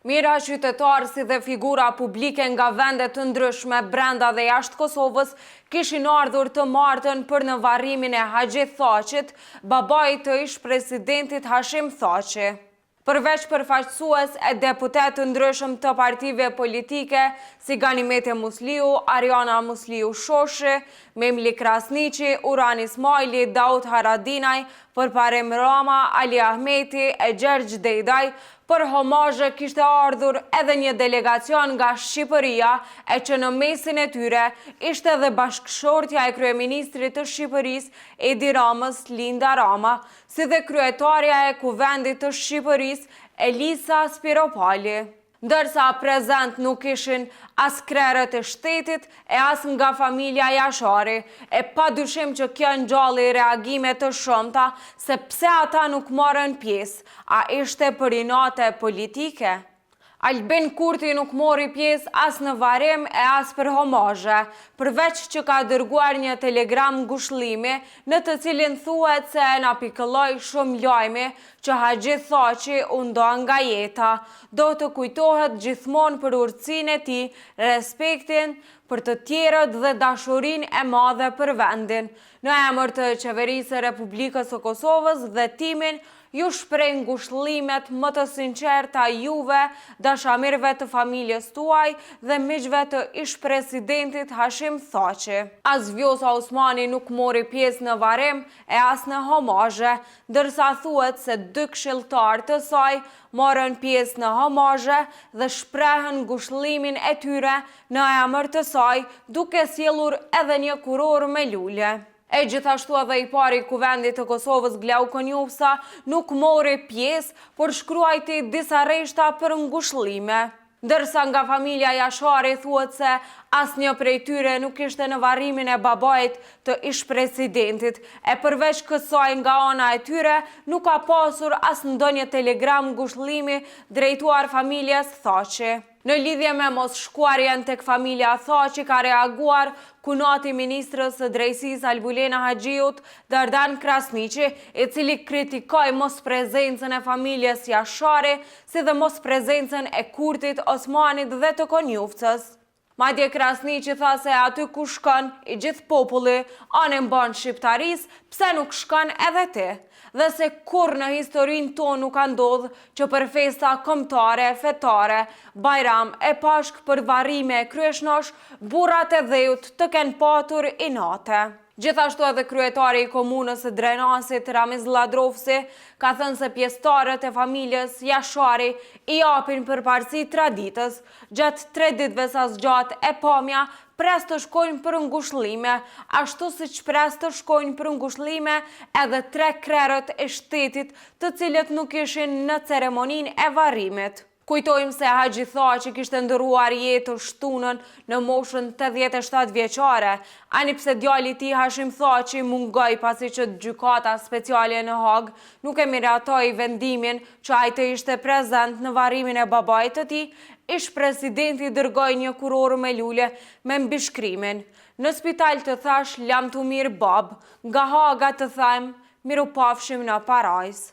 Mira qytetarë si dhe figura publike nga vendet të ndryshme brenda dhe jashtë Kosovës kishin ardhur të martën për në varrimin e Haxhi Thaqit, babait të ish-presidentit Hashim Thaçi. Përveç përfaqësues e deputet të ndryshëm të partive politike, si Ganimete Musliu, Ariana Musliu Shoshi, Memli Krasniqi, Uran Ismaili, Daud Haradinaj, Përparem Rama, Ali Ahmeti e Gjergj Dejdaj, për homazhe kishte ardhur edhe një delegacion nga Shqipëria, e që në mesin e tyre ishte edhe bashkëshortja e kryeministrit të Shqipërisë, Edi Ramës, Linda Rama, si dhe kryetarja e Kuvendit të Shqipërisë, Elisa Spiropali. Ndërsa prezent nuk ishin as krerët e shtetit e as nga familja Jashari, e pa dyshim që kjo ngjalli reagime të shumta se pse ata nuk morën pjesë, a ishte për inate politike? Albin Kurti nuk mori pjesë as në varrim e as për homazhe, përveç që ka dërguar një telegram ngushëllimi në të cilin thuhet se na pikëlloi shumë lajmi që Haxhi Thaçi u ndo nga jeta. Do të kujtohet gjithmonë për urtësinë e tij, respektin për të tjerët dhe dashurinë e madhe për vendin. Në emër të Qeverisë së Republikës së Kosovës dhe timin, ju shpreh ngushëllimet më të sinqerta juve, dashamirëve të familjes tuaj dhe miqve të ish-presidentit Hashim Thaçi. As Vjosa Osmani nuk mori pjesë në varrim e as në homazhe, ndërsa thuhet se 2 këshilltar të saj morën pjesë në homazhe dhe shprehën ngushëllimin e tyre në emër të saj, duke sjellur edhe një kurorë me lule. E gjithashtu edhe i pari i Kuvendit të Kosovës Glauko Njufsa nuk mori pjesë, por shkruajti disa rreshta për ngushëllime. Ndërsa nga familja Jashari thuhet se asnjë prej tyre nuk ishte në varrimin e babait të ish-presidentit, e përveç kësaj nga ana e tyre nuk ka pasur as ndonjë telegram ngushëllimi drejtuar familjes Thaçi. Në lidhje me mos shkuarjen tek familja Thaçi ka reaguar kunati ministrës së drejtësisë Albulena Haxhiut, Dardan Krasniqi, i cili kritikoi mos prezencën e familjes Jashari, si dhe mos prezencën e Kurtit, Osmanit dhe të Konjufcës. Madje Krasniqi tha se aty ku shkon i gjithë populli, anë mban shqiptarisë, pse nuk shkon edhe ti? Dhe se kur në historinë tonë nuk ka ndodhur që për festa kombëtare, fetare, bajram e pashk për varrime e kryeshnosh, burrat e dheut të kenë patur inate. Gjithashtu edhe kryetari i komunës së Drenasit, Ramiz Ladrovsi, ka thënë se pjesëtarët e familjes Jashari i japin përparësi traditës, gjatë 3 ditëve sa zgjat e pamja, pres të shkojnë për ngushëllime, ashtu siç pres të shkojnë për ngushëllime edhe 3 krerët e shtetit, të cilët nuk ishin në ceremoninë e varrimit. Kujtojmë se Haxhi Thaçi kishte ndëruar jetë shtunën në moshën 87 vjeçare, ani pse djali i tij Hashim Thaçi mungoi pasi që gjykata speciale në Hag nuk e miratoi vendimin që ai të ishte prezent në varrimin e babait të tij, ish-presidenti dërgoi një kurorë me lule me mbishkrimin: "Në spital të thash lam tu mirë bab, nga Haga të them miru pafshim në parajs."